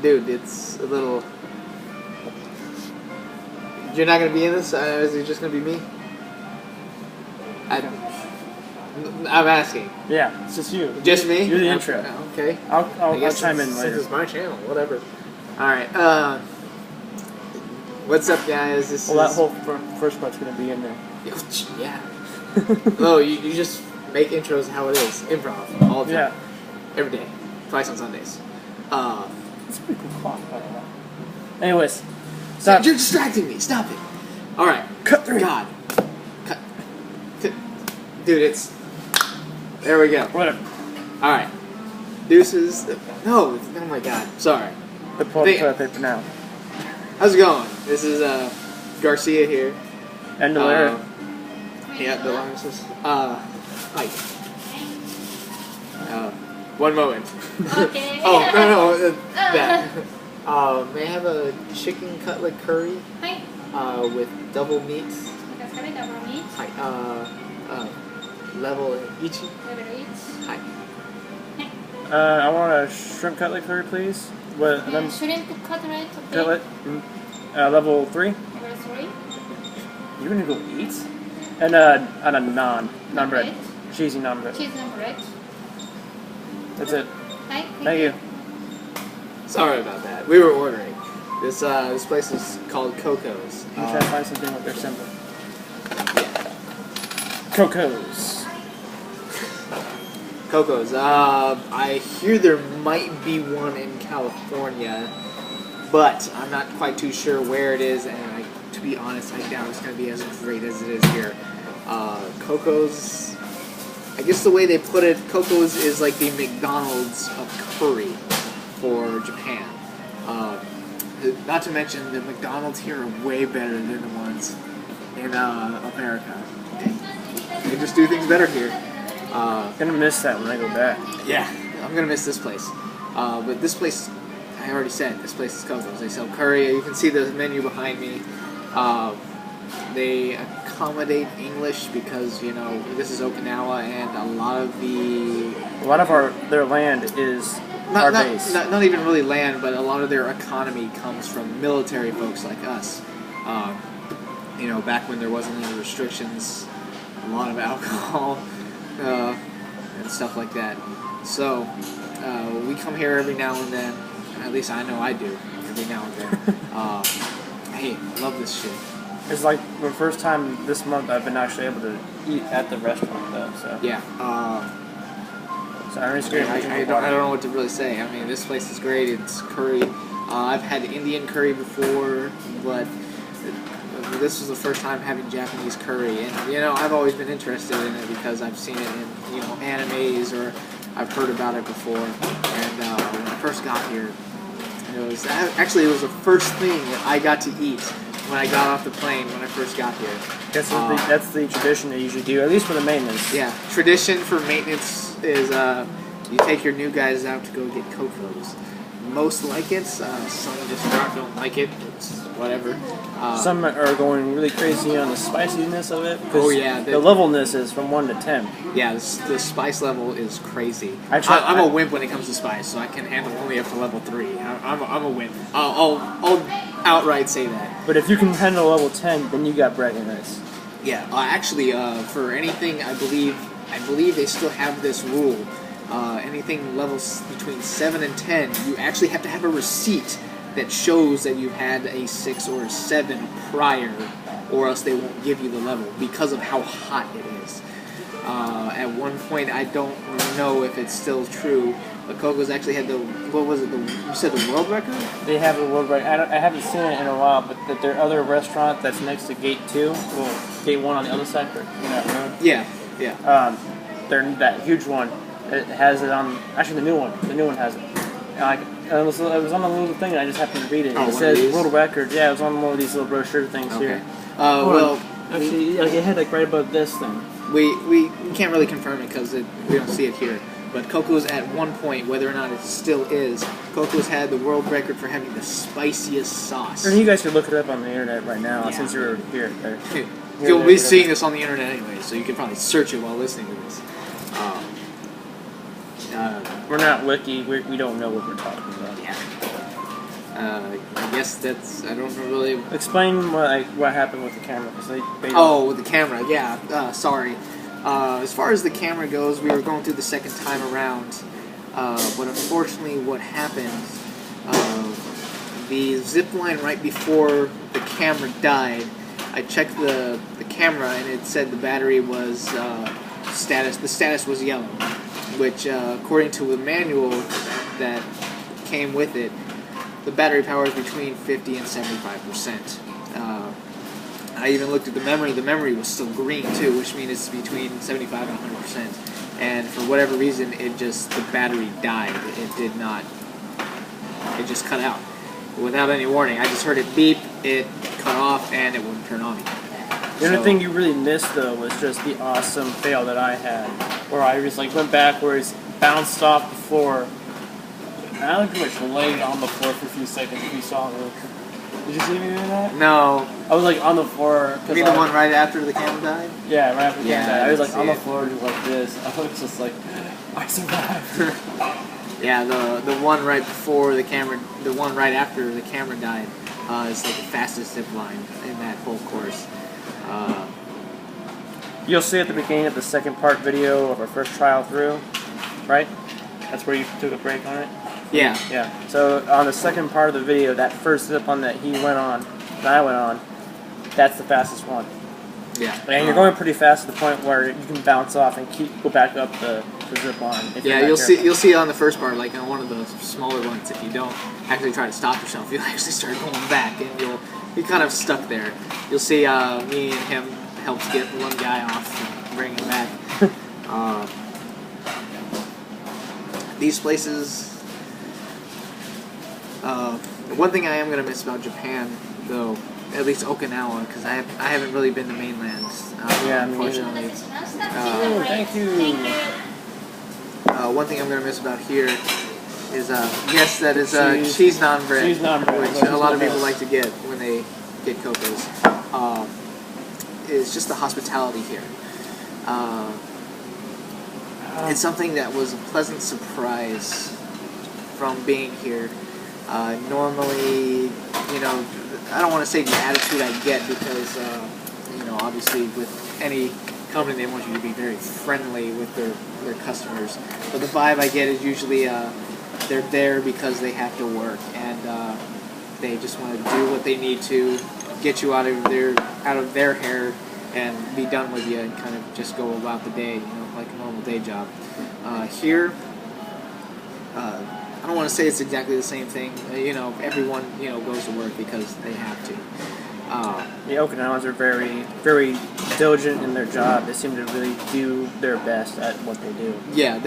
Dude, it's a little... You're not gonna be in this? Is it just gonna be me? I'm asking. Yeah, it's just you. Just me? You're the intro. Okay. I'll chime in later. This is my channel, whatever. Alright, what's up, guys? That whole first part's gonna be in there. Yeah. Oh, you just make intros how it is. Improv. All the time. Yeah. Every day. Twice on Sundays. It's a pretty cool clock, by the way. Anyways. Stop. You're distracting me. Stop it. Alright. Cut 3. God. Cut. Dude, it's... There we go. Whatever. Alright. Deuces. No. Oh my god. Sorry. The toilet paper now. How's it going? This is, Garcia here. And Larry. Yeah, the Lawrence's. Hi. One moment. Okay. Oh, no, that. May I have a chicken cutlet curry? Hi. With double meat. Okay, double meat. Hi. Level ichi. Level each. Hi. I want a shrimp cutlet curry, please. What? Shrimp cutlet. Okay. Cutlet. Level 3. Level 3. You're gonna go eat? And a naan bread. Bread. Cheesy naan bread. Cheese and bread. That's it. Hi. Thank you. Sorry about that. We were ordering. This place is called Coco's. I'm trying to find something with their symbol. Coco's. Coco's. I hear there might be one in California, but I'm not quite too sure where it is, and to be honest, I doubt it's going to be as great as it is here. Coco's, I guess the way they put it, Coco's is like the McDonald's of curry for Japan. Not to mention, the McDonald's here are way better than the ones in America. They just do things better here. I'm gonna miss that when I go back. Yeah, I'm gonna miss this place. But this place, I already said, this place is Coco's. They sell curry. You can see the menu behind me. They accommodate English because, you know, this is Okinawa, and a lot of their land is our base. Not even really land, but a lot of their economy comes from military folks like us. You know, back when there wasn't any restrictions, a lot of alcohol and stuff like that. So we come here every now and then. At least I know I do every now and then. Hey, I love this shit. It's like the first time this month I've been actually able to eat at the restaurant, though. So yeah. So I don't know what to really say. I mean, this place is great. It's curry. I've had Indian curry before, but this was the first time having Japanese curry, and you know, I've always been interested in it because I've seen it in, you know, animes, or I've heard about it before. And when I first got here, it was the first thing that I got to eat when I got off the plane when I first got here. That's the tradition they usually do, at least for the maintenance. Yeah, tradition for maintenance is you take your new guys out to go get Coco's. Most like it, some just don't like it. It's whatever. Some are going really crazy on the spiciness of it. Oh yeah, the levelness is from 1 to 10. Yeah, the spice level is crazy. I'm a wimp when it comes to spice, so I can handle only up to level 3. I'm a wimp. I'll outright say that. But if you can handle level 10, then you got bragging rights. Yeah, actually, for anything, I believe they still have this rule. Anything levels between 7 and 10, you actually have to have a receipt that shows that you've had a 6 or a 7 prior, or else they won't give you the level because of how hot it is. At one point, I don't know if it's still true, but Coco's actually had you said the world record? They have a world record. I haven't seen it in a while, but that their other restaurant that's next to Gate 2, well, Gate 1 on the other side, you know, road. Yeah. They're that huge one. It has it on. Actually, the new one has it. It was on the little thing, and I just happened to read it. It says world record. Yeah, it was on one of these little brochure things here. Well, actually, it had like right above this thing. We can't really confirm it because we don't see it here. But Coco's at one point, whether or not it still is, Coco's had the world record for having the spiciest sauce. And you guys can look it up on the internet right now since you're here. You'll be seeing this on the internet anyway, so you can probably search it while listening to this. We're not wiki. We don't know what we're talking about. Yeah. I guess that's, I don't really... Explain what happened with the camera. 'Cause they Oh, with the camera, yeah. Sorry. As far as the camera goes, we were going through the second time around. But unfortunately, what happened, the zip line right before the camera died, I checked the camera and it said the battery was the status was yellow, which according to the manual that came with it, the battery power is between 50 and 75%. I even looked at the memory was still green too, which means it's between 75 and 100%. And for whatever reason, the battery died. It just cut out. Without any warning. I just heard it beep, it cut off, and it wouldn't turn on again. The only thing you really missed, though, was just the awesome fail that I had, where I just went backwards, bounced off the floor, and I pretty much laid on the floor for a few seconds. If you saw me, did you see me doing that? No. I was on the floor. You mean the one right after the camera died? Yeah, right after the camera died. I was on the it. floor just like this. I was just I survived. Yeah, the one right before the camera, the one right after the camera died, is the fastest zip line in that whole course. You'll see at the beginning of the second part video of our first trial through, right? That's where you took a break on it? Yeah. Yeah. So on the second part of the video, that first zip line that he went on, and I went on, that's the fastest one. Yeah. And you're going pretty fast to the point where you can bounce off and go back up the zip line. Yeah, you'll see on the first part, like on one of the smaller ones, if you don't actually try to stop yourself, you'll actually start going back, and you'll be kind of stuck there. You'll see me and him helps get one guy off and bring him back. These places. One thing I am gonna miss about Japan, though, at least Okinawa, because I haven't really been to mainland. Yeah, unfortunately. Thank you. One thing I'm gonna miss about here is yes, that is cheese naan bread, which a lot of people like to get when they get Cocos. Is just the hospitality here. It's something that was a pleasant surprise from being here. Normally, I don't want to say the attitude I get because, obviously with any company they want you to be very friendly with their customers. But the vibe I get is usually they're there because they have to work and they just want to do what they need to get you out of their hair and be done with you and kind of just go about the day, like a normal day job. Here, I don't want to say it's exactly the same thing. Everyone goes to work because they have to. The Okinawans are very, very diligent in their job. They seem to really do their best at what they do. Yeah,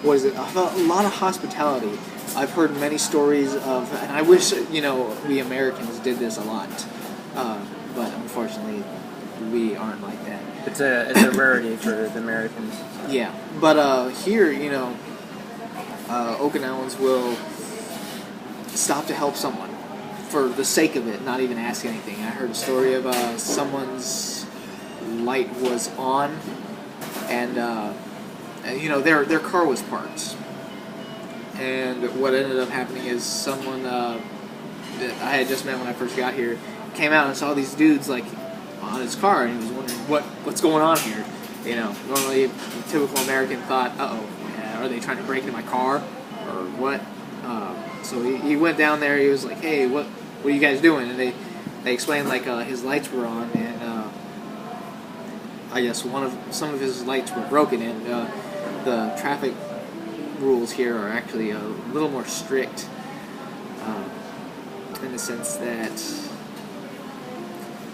what is it? A lot of hospitality. I've heard many stories of, and I wish we Americans did this a lot, but unfortunately we aren't like that. It's a rarity for the Americans. Yeah, but here Okinawans will stop to help someone for the sake of it, not even ask anything. I heard a story of someone's light was on, and their car was parked. And what ended up happening is someone that I had just met when I first got here came out and saw these dudes on his car, and he was wondering what's going on here. Normally a typical American thought, are they trying to break into my car or what? So he went down there. He was like, hey, what are you guys doing? And they explained his lights were on, and I guess some of his lights were broken, and the traffic rules here are actually a little more strict in the sense that.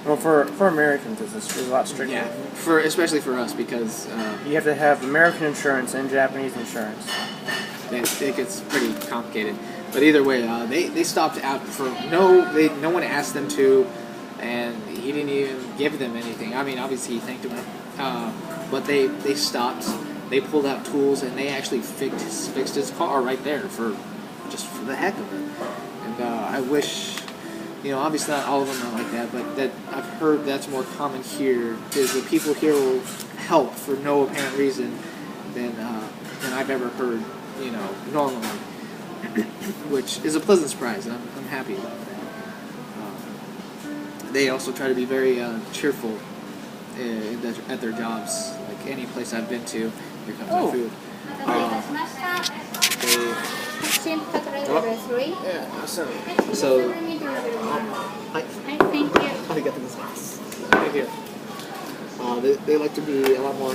Well, for Americans, it's a lot stricter. Yeah, especially for us because you have to have American insurance and Japanese insurance. It gets pretty complicated. But either way, they stopped out for no one asked them to, and he didn't even give them anything. I mean, obviously he thanked them, but they stopped. They pulled out tools and they actually fixed his car right there for the heck of it. And I wish, obviously not all of them are like that, but that I've heard that's more common here. Is the people here will help for no apparent reason than I've ever heard, normally. which is a pleasant surprise. I'm happy about that. They also try to be very cheerful at their jobs. Like any place I've been to, here comes my food. They, Shrimp cutlet level 3. Yeah, awesome. so, Medium level 1. hi. Thank you. Let me get to this house. Right here. They like to be a lot more.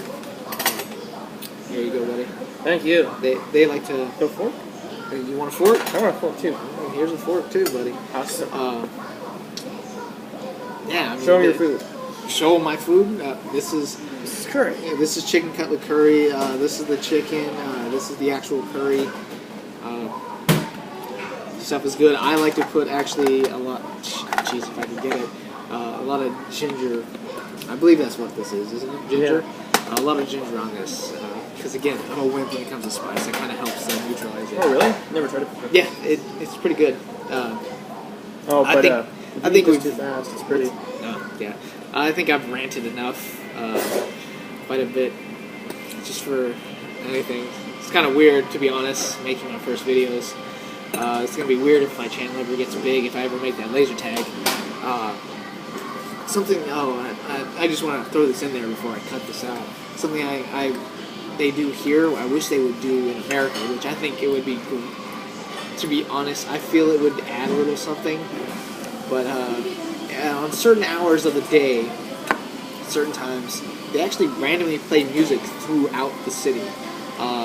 Here you go, buddy. Thank you. They like to. No fork? You want a fork? I want a fork too. Oh, here's a fork too, buddy. Awesome. Yeah. I mean, Show me your food. Show 'em my food. This is curry. yeah, this is chicken cutlet curry. This is the chicken. This is the actual curry. Stuff is good. I like to put actually a lot. Jeez, if I can get it. A lot of ginger. I believe that's what this is, isn't it? Ginger. Yeah. A lot of ginger on this. Because again, I'm a wimp when it comes to spice. It kind of helps neutralize it. Oh, really? Never tried it before. Yeah, it's pretty good. I think we've too fast. It's pretty. yeah. I think I've ranted enough, quite a bit, just for anything. It's kind of weird, to be honest, making my first videos. It's gonna be weird if my channel ever gets big, if I ever make that laser tag. I just want to throw this in there before I cut this out. Something they do here, I wish they would do in America, which I think it would be cool. To be honest, I feel it would add a little something. But on certain hours of the day, certain times, they actually randomly play music throughout the city.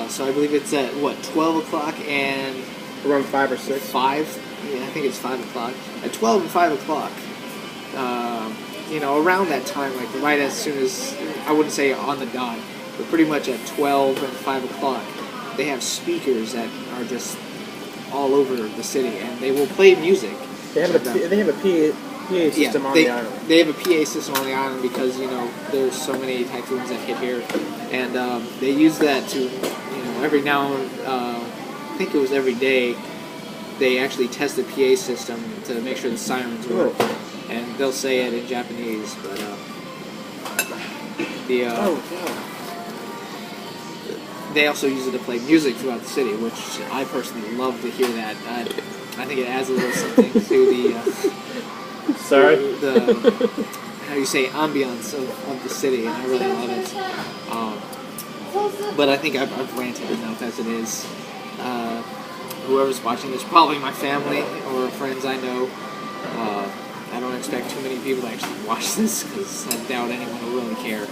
So I believe it's at, 12 o'clock and... Around 5 or 6. 5? Yeah, I think it's 5 o'clock. At 12 and 5 o'clock, around that time, like right as soon as, I wouldn't say on the dot, but pretty much at 12 and 5 o'clock, they have speakers that are just all over the city, and they will play music. They have a PA system on the island. They have a PA system on the island because, there's so many typhoons that hit here. And they use that to, every now and I think it was every day, they actually test the PA system to make sure the sirens work. And they'll say it in Japanese, but they also use it to play music throughout the city, which I personally love to hear that. I think it adds a little something to the how you say, ambiance of the city, and I really love it. But I think I've ranted enough as it is. Whoever's watching this, probably my family or friends I know. I don't expect too many people to actually watch this because I doubt anyone will really care.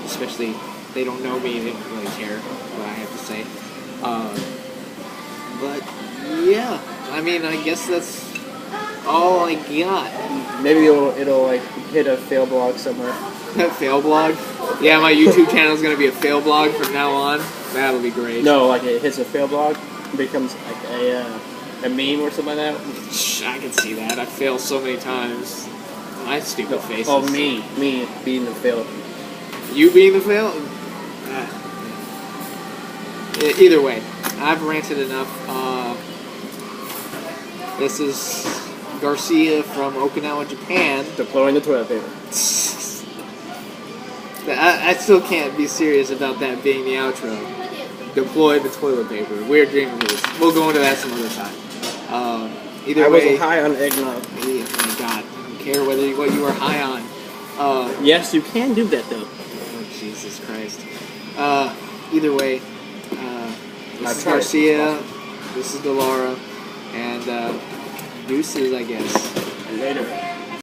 Especially they don't know me, they don't really care what I have to say. But yeah, I mean, I guess that's all I got. Maybe it'll like hit a fail blog somewhere. Fail blog? Yeah, my YouTube channel is gonna be a fail blog from now on. That'll be great. No, like it hits a fail blog, becomes like a meme or something like that. I can see that. I failed so many times. My stupid faces. Oh, me being the fail. You being the fail? Either way, I've ranted enough. This is Garcia from Okinawa, Japan. Deploying the toilet paper. I still can't be serious about that being the outro. Deploy the toilet paper. Weird dream of yours. We'll go into that some other time. Either I way, wasn't high on eggnog. Oh my God, I don't care what you were high on. Yes, you can do that though. Oh, Jesus Christ. Either way, this is Garcia, this is Delara, and deuces, I guess. Later.